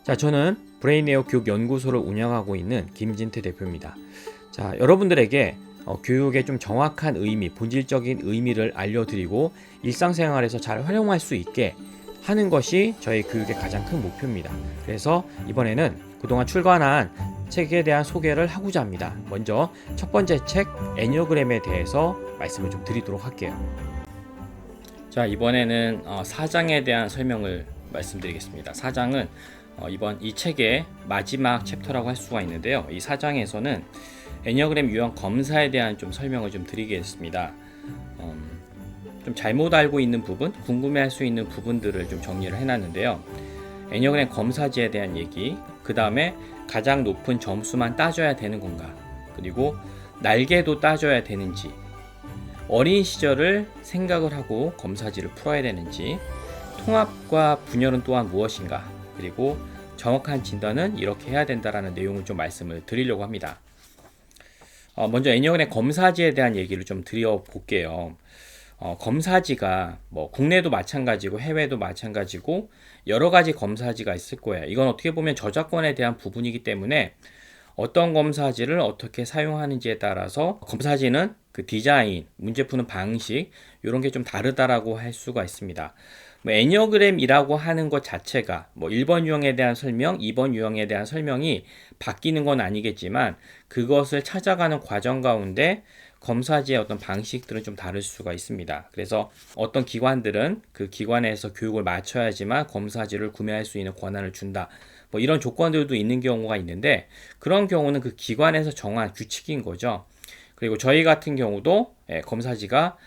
자, 저는 브레인에어 교육연구소를 운영하고 있는 김진태 대표입니다. 자, 여러분들에게 교육의 좀 정확한 의미, 본질적인 의미를 알려드리고 일상생활에서 잘 활용할 수 있게 하는 것이 저희 교육의 가장 큰 목표입니다. 그래서 이번에는 그동안 출간한 책에 대한 소개를 하고자 합니다. 먼저 첫 번째 책 애니어그램에 대해서 말씀을 좀 드리도록 할게요. 자, 이번에는 4장에 대한 설명을 말씀드리겠습니다. 4장은 이번 이 책의 마지막 챕터라고 할 수가 있는데요. 이 4장에서는 애니어그램 유형 검사에 대한 좀 설명을 좀 드리겠습니다. 좀 잘못 알고 있는 부분, 궁금해할 수 있는 부분들을 좀 정리를 해놨는데요. 애니어그램 검사지에 대한 얘기, 그 다음에 가장 높은 점수만 따져야 되는 건가, 그리고 날개도 따져야 되는지, 어린 시절을 생각을 하고 검사지를 풀어야 되는지, 통합과 분열은 또한 무엇인가, 그리고 정확한 진단은 이렇게 해야 된다라는 내용을 좀 말씀을 드리려고 합니다. 먼저 애니어그램 검사지에 대한 얘기를 좀 드려볼게요. 검사지가 뭐 국내도 마찬가지고 해외도 마찬가지고 여러 가지 검사지가 있을 거예요. 이건 어떻게 보면 저작권에 대한 부분이기 때문에 어떤 검사지를 어떻게 사용하는지에 따라서 검사지는 그 디자인, 문제 푸는 방식 이런 게 좀 다르다라고 할 수가 있습니다. 애니어그램이라고 하는 것 자체가 1번 유형에 대한 설명, 2번 유형에 대한 설명이 바뀌는 건 아니겠지만 그것을 찾아가는 과정 가운데 검사지의 어떤 방식들은 좀 다를 수가 있습니다. 그래서 어떤 기관들은 그 기관에서 교육을 마쳐야지만 검사지를 구매할 수 있는 권한을 준다. 이런 조건들도 있는 경우가 있는데 그런 경우는 그 기관에서 정한 규칙인 거죠. 그리고 저희 같은 경우도 검사지가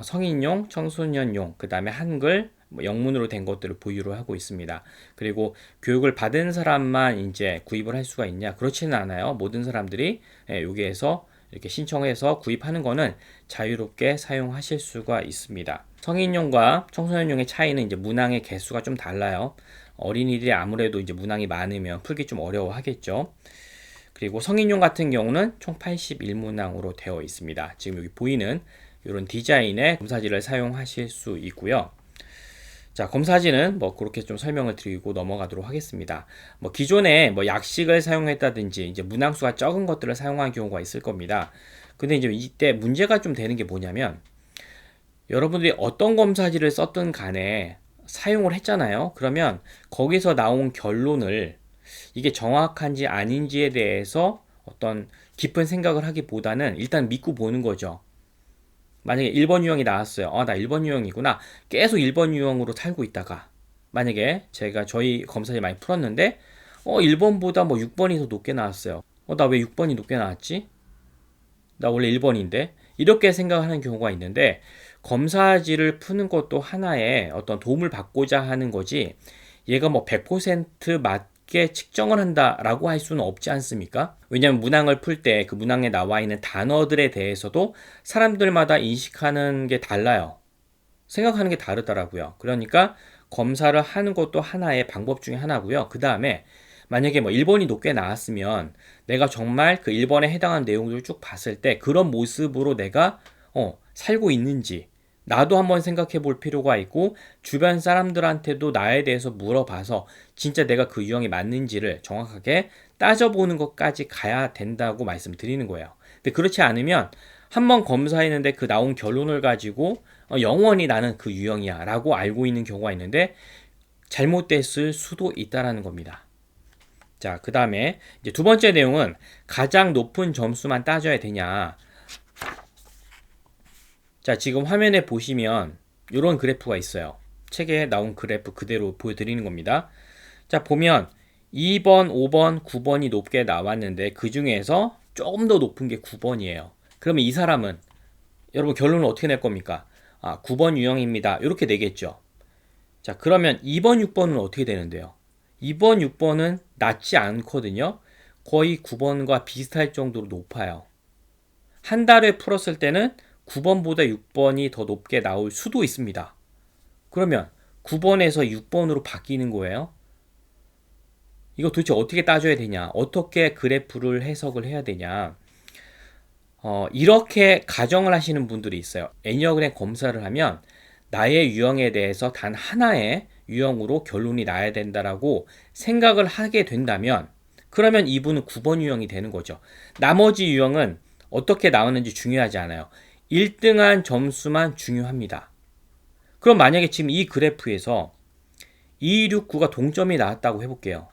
성인용, 청소년용, 그 다음에 한글, 영문으로 된 것들을 보유를 하고 있습니다. 그리고 교육을 받은 사람만 이제 구입을 할 수가 있냐? 그렇지는 않아요. 모든 사람들이 여기에서 이렇게 신청해서 구입하는 거는 자유롭게 사용하실 수가 있습니다. 성인용과 청소년용의 차이는 이제 문항의 개수가 좀 달라요. 어린이들이 아무래도 이제 문항이 많으면 풀기 좀 어려워하겠죠. 그리고 성인용 같은 경우는 총 81문항으로 되어 있습니다. 지금 여기 보이는 이런 디자인의 검사지를 사용하실 수 있고요. 자, 검사지는 그렇게 좀 설명을 드리고 넘어가도록 하겠습니다. 기존에 약식을 사용했다든지 이제 문항수가 적은 것들을 사용한 경우가 있을 겁니다. 근데 이제 이때 문제가 좀 되는 게 뭐냐면 여러분들이 어떤 검사지를 썼든 간에 사용을 했잖아요. 그러면 거기서 나온 결론을 이게 정확한지 아닌지에 대해서 어떤 깊은 생각을 하기보다는 일단 믿고 보는 거죠. 만약에 1번 유형이 나왔어요. 나 1번 유형이구나. 계속 1번 유형으로 살고 있다가 만약에 제가 저희 검사를 많이 풀었는데 1번보다 6번이 더 높게 나왔어요. 나 왜 6번이 높게 나왔지? 나 원래 1번인데 이렇게 생각하는 경우가 있는데 검사지를 푸는 것도 하나의 어떤 도움을 받고자 하는 거지 얘가 100% 맞게 측정을 한다라고 할 수는 없지 않습니까? 왜냐하면 문항을 풀 때 그 문항에 나와 있는 단어들에 대해서도 사람들마다 인식하는 게 달라요. 생각하는 게 다르더라고요. 그러니까 검사를 하는 것도 하나의 방법 중에 하나고요. 그 다음에 만약에 1번이 높게 나왔으면 내가 정말 그 1번에 해당하는 내용들을 쭉 봤을 때 그런 모습으로 내가 살고 있는지 나도 한번 생각해 볼 필요가 있고 주변 사람들한테도 나에 대해서 물어봐서 진짜 내가 그 유형이 맞는지를 정확하게 따져보는 것까지 가야 된다고 말씀드리는 거예요. 근데 그렇지 않으면 한번 검사했는데 그 나온 결론을 가지고 영원히 나는 그 유형이야 라고 알고 있는 경우가 있는데 잘못됐을 수도 있다라는 겁니다. 자, 그 다음에 이제 두 번째 내용은 가장 높은 점수만 따져야 되냐. 자, 지금 화면에 보시면 이런 그래프가 있어요. 책에 나온 그래프 그대로 보여드리는 겁니다. 자, 보면 2번, 5번, 9번이 높게 나왔는데 그 중에서 조금 더 높은 게 9번이에요. 그러면 이 사람은 여러분 결론은 어떻게 낼 겁니까? 9번 유형입니다. 이렇게 내겠죠. 자, 그러면 2번, 6번은 어떻게 되는데요? 2번, 6번은 낮지 않거든요. 거의 9번과 비슷할 정도로 높아요. 한 달에 풀었을 때는 9번보다 6번이 더 높게 나올 수도 있습니다. 그러면 9번에서 6번으로 바뀌는 거예요. 이거 도대체 어떻게 따져야 되냐? 어떻게 그래프를 해석을 해야 되냐? 이렇게 가정을 하시는 분들이 있어요. 애니어그램 검사를 하면 나의 유형에 대해서 단 하나의 유형으로 결론이 나야 된다라고 생각을 하게 된다면 그러면 이분은 9번 유형이 되는 거죠. 나머지 유형은 어떻게 나왔는지 중요하지 않아요. 1등한 점수만 중요합니다. 그럼 만약에 지금 이 그래프에서 269가 동점이 나왔다고 해볼게요.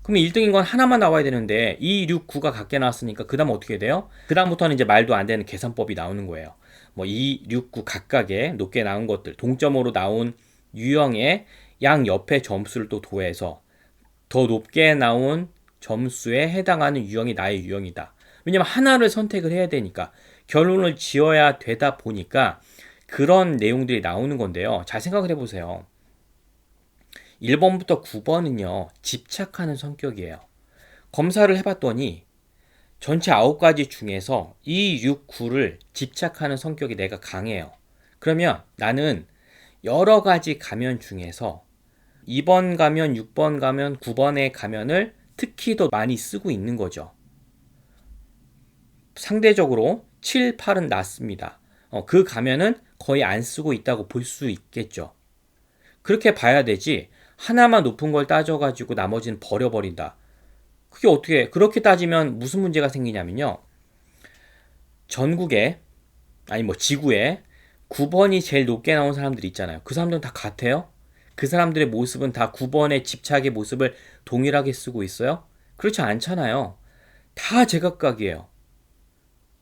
그럼 1등인 건 하나만 나와야 되는데 269가 같게 나왔으니까 그 다음 어떻게 돼요? 그 다음부터는 이제 말도 안 되는 계산법이 나오는 거예요. 뭐 269 각각의 높게 나온 것들, 동점으로 나온 유형의 양 옆에 점수를 또 더해서 더 높게 나온 점수에 해당하는 유형이 나의 유형이다. 왜냐면 하나를 선택을 해야 되니까 결론을 지어야 되다 보니까 그런 내용들이 나오는 건데요. 잘 생각을 해보세요. 1번부터 9번은요, 집착하는 성격이에요. 검사를 해봤더니 전체 9가지 중에서 2, 6, 9를 집착하는 성격이 내가 강해요. 그러면 나는 여러 가지 가면 중에서 2번 가면, 6번 가면, 9번의 가면을 특히 더 많이 쓰고 있는 거죠. 상대적으로 7, 8은 낮습니다. 그 가면은 거의 안 쓰고 있다고 볼 수 있겠죠. 그렇게 봐야 되지 하나만 높은 걸 따져가지고 나머지는 버려버린다. 그게 어떻게 그렇게 따지면 무슨 문제가 생기냐면요. 전국에 아니 뭐 지구에 9번이 제일 높게 나온 사람들 있잖아요. 그 사람들은 다 같아요? 그 사람들의 모습은 다 9번의 집착의 모습을 동일하게 쓰고 있어요? 그렇지 않잖아요. 다 제각각이에요.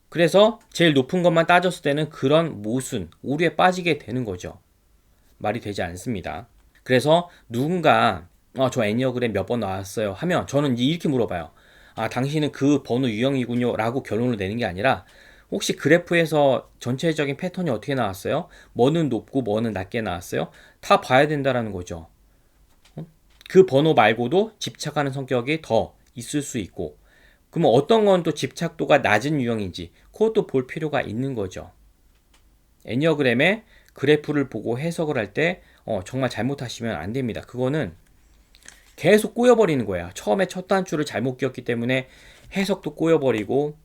그래서 제일 높은 것만 따졌을 때는 그런 모순, 오류에 빠지게 되는 거죠. 말이 되지 않습니다. 그래서 누군가 저 애니어그램 몇 번 나왔어요 하면 저는 이렇게 물어봐요. 당신은 그 번호 유형이군요 라고 결론을 내는 게 아니라 혹시 그래프에서 전체적인 패턴이 어떻게 나왔어요? 뭐는 높고 뭐는 낮게 나왔어요? 다 봐야 된다라는 거죠. 그 번호 말고도 집착하는 성격이 더 있을 수 있고 그러면 어떤 건 또 집착도가 낮은 유형인지 그것도 볼 필요가 있는 거죠. 애니어그램의 그래프를 보고 해석을 할 때 정말 잘못하시면 안 됩니다. 그거는 계속 꼬여버리는 거야. 처음에 첫 단추를 잘못 끼웠기 때문에 해석도 꼬여버리고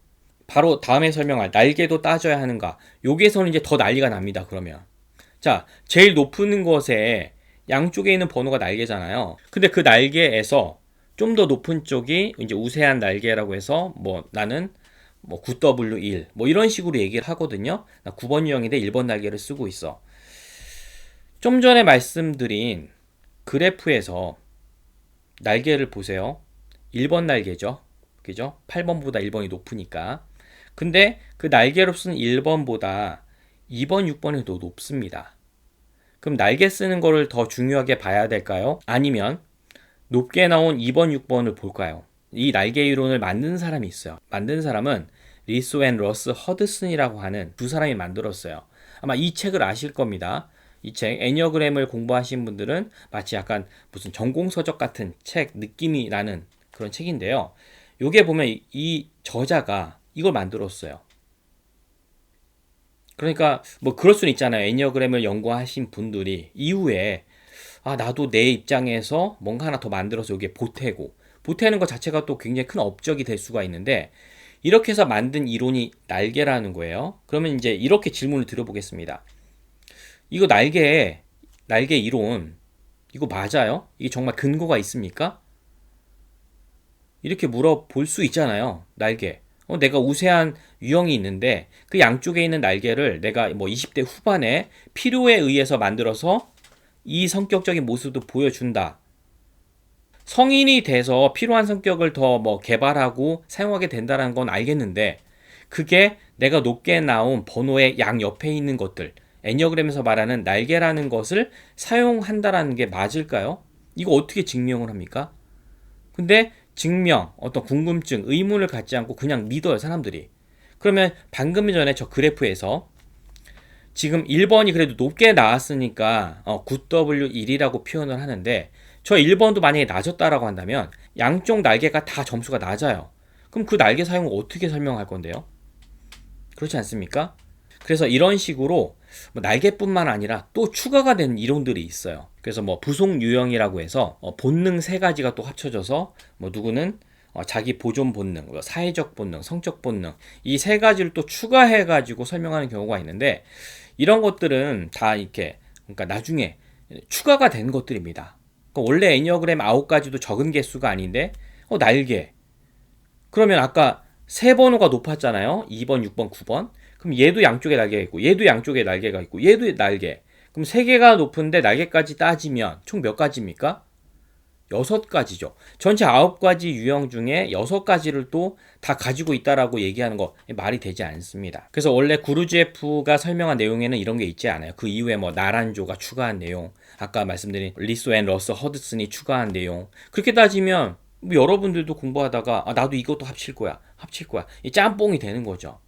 바로 다음에 설명할 날개도 따져야 하는가. 여기에서는 이제 더 난리가 납니다. 그러면 자, 제일 높은 것에 양쪽에 있는 번호가 날개잖아요. 근데 그 날개에서 좀 더 높은 쪽이 이제 우세한 날개라고 해서 뭐 나는 뭐 9W1 뭐 이런 식으로 얘기를 하거든요. 나 9번 유형인데 1번 날개를 쓰고 있어. 좀 전에 말씀드린 그래프에서 날개를 보세요. 1번 날개죠. 그죠? 8번보다 1번이 높으니까. 근데 그 날개로 쓴 1번보다 2번, 6번이 더 높습니다. 그럼 날개 쓰는 거를 더 중요하게 봐야 될까요? 아니면 높게 나온 2번, 6번을 볼까요? 이 날개 이론을 만든 사람이 있어요. 만든 사람은 리소 앤 러스 허드슨이라고 하는 두 사람이 만들었어요. 아마 이 책을 아실 겁니다. 이 책, 애니어그램을 공부하신 분들은 마치 약간 무슨 전공서적 같은 책 느낌이 나는 그런 책인데요. 요게 보면 이 저자가 이걸 만들었어요. 그러니까 뭐 그럴 수는 있잖아요. 애니어그램을 연구하신 분들이 이후에 나도 내 입장에서 뭔가 하나 더 만들어서 여기에 보태는 것 자체가 또 굉장히 큰 업적이 될 수가 있는데 이렇게 해서 만든 이론이 날개라는 거예요. 그러면 이제 이렇게 질문을 드려보겠습니다. 이거 날개 이론 이거 맞아요? 이게 정말 근거가 있습니까? 이렇게 물어볼 수 있잖아요. 날개. 내가 우세한 유형이 있는데 그 양쪽에 있는 날개를 내가 뭐 20대 후반에 필요에 의해서 만들어서 이 성격적인 모습도 보여준다. 성인이 돼서 필요한 성격을 더 뭐 개발하고 사용하게 된다는 건 알겠는데 그게 내가 높게 나온 번호의 양 옆에 있는 것들 애니어그램에서 말하는 날개라는 것을 사용한다라는 게 맞을까요? 이거 어떻게 증명을 합니까? 근데 증명, 어떤 궁금증, 의문을 갖지 않고 그냥 믿어요 사람들이. 그러면 방금 전에 저 그래프에서 지금 1번이 그래도 높게 나왔으니까 9W1이라고 표현을 하는데 저 1번도 만약에 낮았다라고 한다면 양쪽 날개가 다 점수가 낮아요. 그럼 그 날개 사용을 어떻게 설명할 건데요? 그렇지 않습니까? 그래서 이런 식으로 날개뿐만 아니라 또 추가가 되는 이론들이 있어요. 그래서 뭐 부속 유형이라고 해서 본능 세 가지가 또 합쳐져서 뭐 누구는 자기 보존 본능, 사회적 본능, 성적 본능 이 세 가지를 또 추가해 가지고 설명하는 경우가 있는데 이런 것들은 다 이렇게 그러니까 나중에 추가가 된 것들입니다. 그러니까 원래 애니어그램 9가지도 적은 개수가 아닌데 날개. 그러면 아까 세 번호가 높았잖아요. 2번, 6번, 9번. 그럼 얘도 양쪽에 날개가 있고 얘도 양쪽에 날개가 있고 얘도 날개. 그럼 세 개가 높은데 날개까지 따지면 총 몇 가지입니까? 6가지죠. 전체 9가지 유형 중에 6가지를 또 다 가지고 있다라고 얘기하는 거 말이 되지 않습니다. 그래서 원래 구루지에프가 설명한 내용에는 이런 게 있지 않아요. 그 이후에 뭐 나란조가 추가한 내용, 아까 말씀드린 리소 앤 러스 허드슨이 추가한 내용. 그렇게 따지면 뭐 여러분들도 공부하다가 나도 이것도 합칠 거야. 이 짬뽕이 되는 거죠.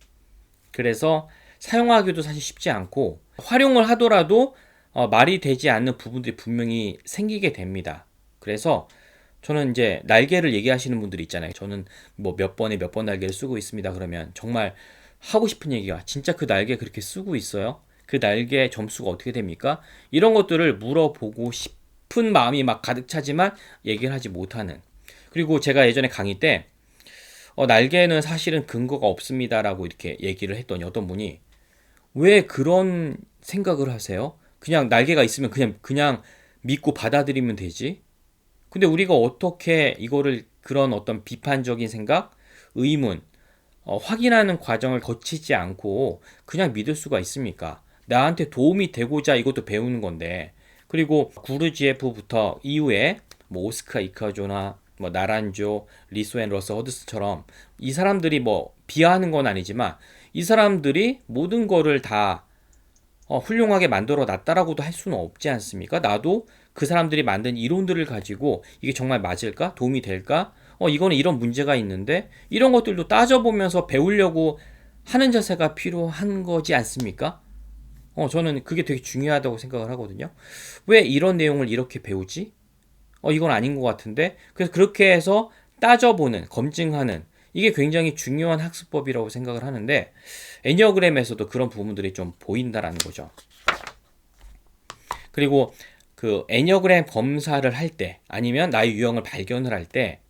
그래서 사용하기도 사실 쉽지 않고 활용을 하더라도 말이 되지 않는 부분들이 분명히 생기게 됩니다. 그래서 저는 이제 날개를 얘기하시는 분들 있잖아요. 저는 뭐 몇 번에 몇 번 날개를 쓰고 있습니다. 그러면 정말 하고 싶은 얘기가 진짜 그 날개 그렇게 쓰고 있어요? 그 날개 점수가 어떻게 됩니까? 이런 것들을 물어보고 싶은 마음이 막 가득 차지만 얘기를 하지 못하는. 그리고 제가 예전에 강의 때 날개는 사실은 근거가 없습니다라고 이렇게 얘기를 했더니 어떤 분이 왜 그런 생각을 하세요? 그냥 날개가 있으면 그냥 믿고 받아들이면 되지. 근데 우리가 어떻게 이거를 그런 어떤 비판적인 생각, 의문, 확인하는 과정을 거치지 않고 그냥 믿을 수가 있습니까? 나한테 도움이 되고자 이것도 배우는 건데. 그리고 구르지에프부터 이후에 뭐 오스카 이카조나 뭐 나란조, 리소 앤 러스 허드스처럼 이 사람들이 뭐 비하하는 건 아니지만 이 사람들이 모든 거를 다 훌륭하게 만들어 놨다라고도 할 수는 없지 않습니까? 나도 그 사람들이 만든 이론들을 가지고 이게 정말 맞을까? 도움이 될까? 이거는 이런 문제가 있는데 이런 것들도 따져보면서 배우려고 하는 자세가 필요한 거지 않습니까? 저는 그게 되게 중요하다고 생각을 하거든요. 왜 이런 내용을 이렇게 배우지? 이건 아닌 것 같은데. 그래서 그렇게 해서 따져보는, 검증하는 이게 굉장히 중요한 학습법이라고 생각을 하는데 애니어그램에서도 그런 부분들이 좀 보인다라는 거죠. 그리고 그 애니어그램 검사를 할 때 아니면 나의 유형을 발견을 할 때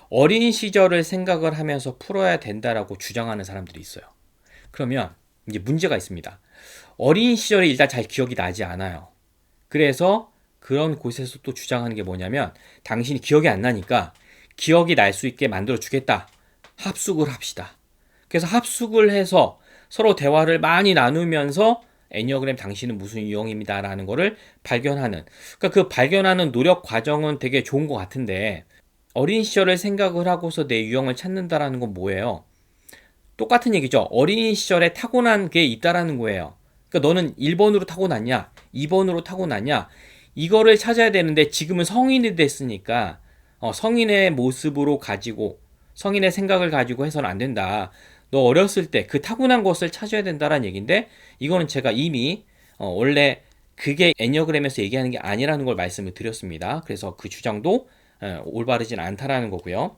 어린 시절을 생각을 하면서 풀어야 된다라고 주장하는 사람들이 있어요. 그러면 이제 문제가 있습니다. 어린 시절에 일단 잘 기억이 나지 않아요. 그래서 그런 곳에서 또 주장하는 게 뭐냐면 당신이 기억이 안 나니까 기억이 날 수 있게 만들어 주겠다. 합숙을 합시다. 그래서 합숙을 해서 서로 대화를 많이 나누면서 애니어그램 당신은 무슨 유형입니다 라는 거를 발견하는, 그러니까 그 발견하는 노력 과정은 되게 좋은 것 같은데 어린 시절을 생각을 하고서 내 유형을 찾는다라는 건 뭐예요? 똑같은 얘기죠. 어린 시절에 타고난 게 있다라는 거예요. 그러니까 너는 1번으로 타고났냐 2번으로 타고났냐 이거를 찾아야 되는데 지금은 성인이 됐으니까 성인의 모습으로 가지고 성인의 생각을 가지고 해서는 안 된다. 너 어렸을 때 그 타고난 것을 찾아야 된다라는 얘기인데 이거는 제가 이미 원래 그게 애니어그램에서 얘기하는 게 아니라는 걸 말씀을 드렸습니다. 그래서 그 주장도 올바르진 않다라는 거고요.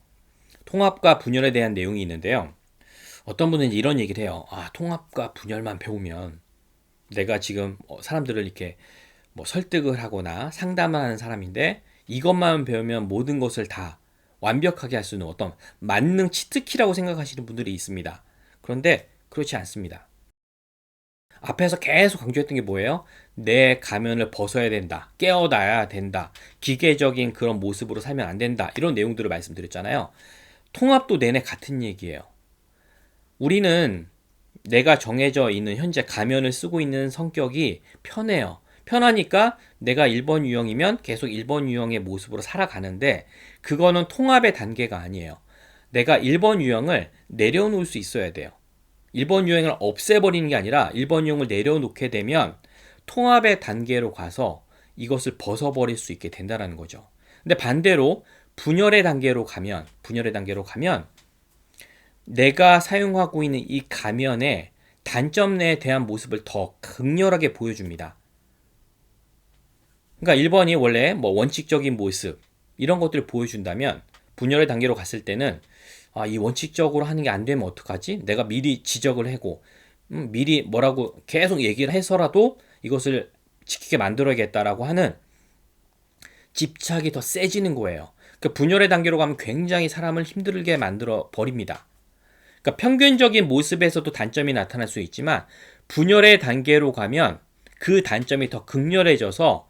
통합과 분열에 대한 내용이 있는데요. 어떤 분은 이런 얘기를 해요. 통합과 분열만 배우면 내가 지금 사람들을 이렇게 뭐 설득을 하거나 상담을 하는 사람인데 이것만 배우면 모든 것을 다 완벽하게 할 수 있는 어떤 만능 치트키라고 생각하시는 분들이 있습니다. 그런데 그렇지 않습니다. 앞에서 계속 강조했던 게 뭐예요? 내 가면을 벗어야 된다. 깨어나야 된다. 기계적인 그런 모습으로 살면 안 된다. 이런 내용들을 말씀드렸잖아요. 통합도 내내 같은 얘기예요. 우리는 내가 정해져 있는 현재 가면을 쓰고 있는 성격이 편해요. 편하니까 내가 1번 유형이면 계속 1번 유형의 모습으로 살아가는데 그거는 통합의 단계가 아니에요. 내가 1번 유형을 내려놓을 수 있어야 돼요. 1번 유형을 없애버리는 게 아니라 1번 유형을 내려놓게 되면 통합의 단계로 가서 이것을 벗어버릴 수 있게 된다는 거죠. 근데 반대로 분열의 단계로 가면 내가 사용하고 있는 이 가면의 단점에 대한 모습을 더 극렬하게 보여줍니다. 그러니까 1번이 원래 뭐 원칙적인 모습 이런 것들을 보여준다면 분열의 단계로 갔을 때는 이 원칙적으로 하는 게 안 되면 어떡하지? 내가 미리 지적을 하고 미리 뭐라고 계속 얘기를 해서라도 이것을 지키게 만들어야겠다라고 하는 집착이 더 세지는 거예요. 그러니까 분열의 단계로 가면 굉장히 사람을 힘들게 만들어 버립니다. 그러니까 평균적인 모습에서도 단점이 나타날 수 있지만 분열의 단계로 가면 그 단점이 더 극렬해져서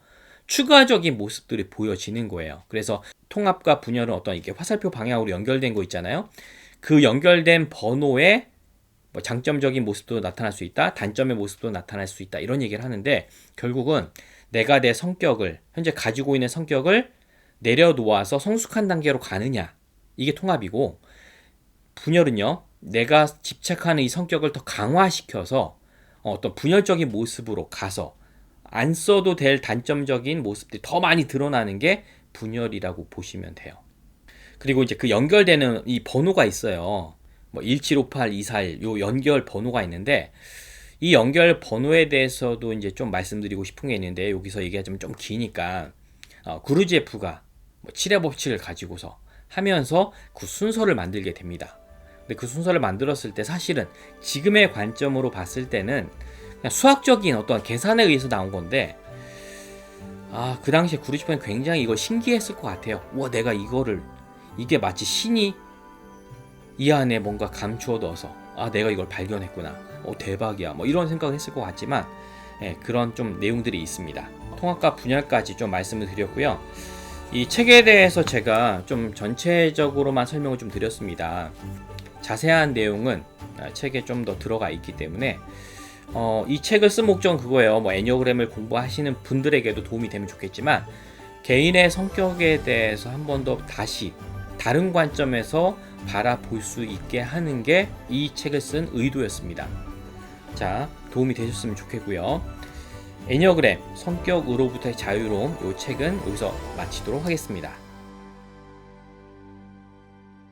추가적인 모습들이 보여지는 거예요. 그래서 통합과 분열은 어떤 이렇게 화살표 방향으로 연결된 거 있잖아요. 그 연결된 번호에 뭐 장점적인 모습도 나타날 수 있다, 단점의 모습도 나타날 수 있다, 이런 얘기를 하는데, 결국은 내가 내 성격을, 현재 가지고 있는 성격을 내려놓아서 성숙한 단계로 가느냐, 이게 통합이고, 분열은요, 내가 집착하는 이 성격을 더 강화시켜서 어떤 분열적인 모습으로 가서 안 써도 될 단점적인 모습들이 더 많이 드러나는 게 분열이라고 보시면 돼요. 그리고 이제 그 연결되는 이 번호가 있어요. 뭐 1758, 241, 요 연결 번호가 있는데, 이 연결 번호에 대해서도 이제 좀 말씀드리고 싶은 게 있는데, 여기서 얘기하자면 좀 기니까, 구르제프가 뭐 7의 법칙을 가지고서 하면서 그 순서를 만들게 됩니다. 근데 그 순서를 만들었을 때 사실은 지금의 관점으로 봤을 때는 그냥 수학적인 어떤 계산에 의해서 나온 건데, 그 당시에 구르제프는 굉장히 이걸 신기했을 것 같아요. 와, 내가 이게 마치 신이 이 안에 뭔가 감추어 넣어서 내가 이걸 발견했구나, 대박이야, 뭐 이런 생각을 했을 것 같지만, 그런 좀 내용들이 있습니다. 통합과 분열까지 좀 말씀을 드렸고요. 이 책에 대해서 제가 좀 전체적으로만 설명을 좀 드렸습니다. 자세한 내용은 책에 좀 더 들어가 있기 때문에 이 책을 쓴 목적은 그거예요. 뭐 애니어그램을 공부하시는 분들에게도 도움이 되면 좋겠지만, 개인의 성격에 대해서 한 번 더 다시 다른 관점에서 바라볼 수 있게 하는 게 이 책을 쓴 의도였습니다. 자, 도움이 되셨으면 좋겠고요. 애니어그램, 성격으로부터의 자유로움, 이 책은 여기서 마치도록 하겠습니다.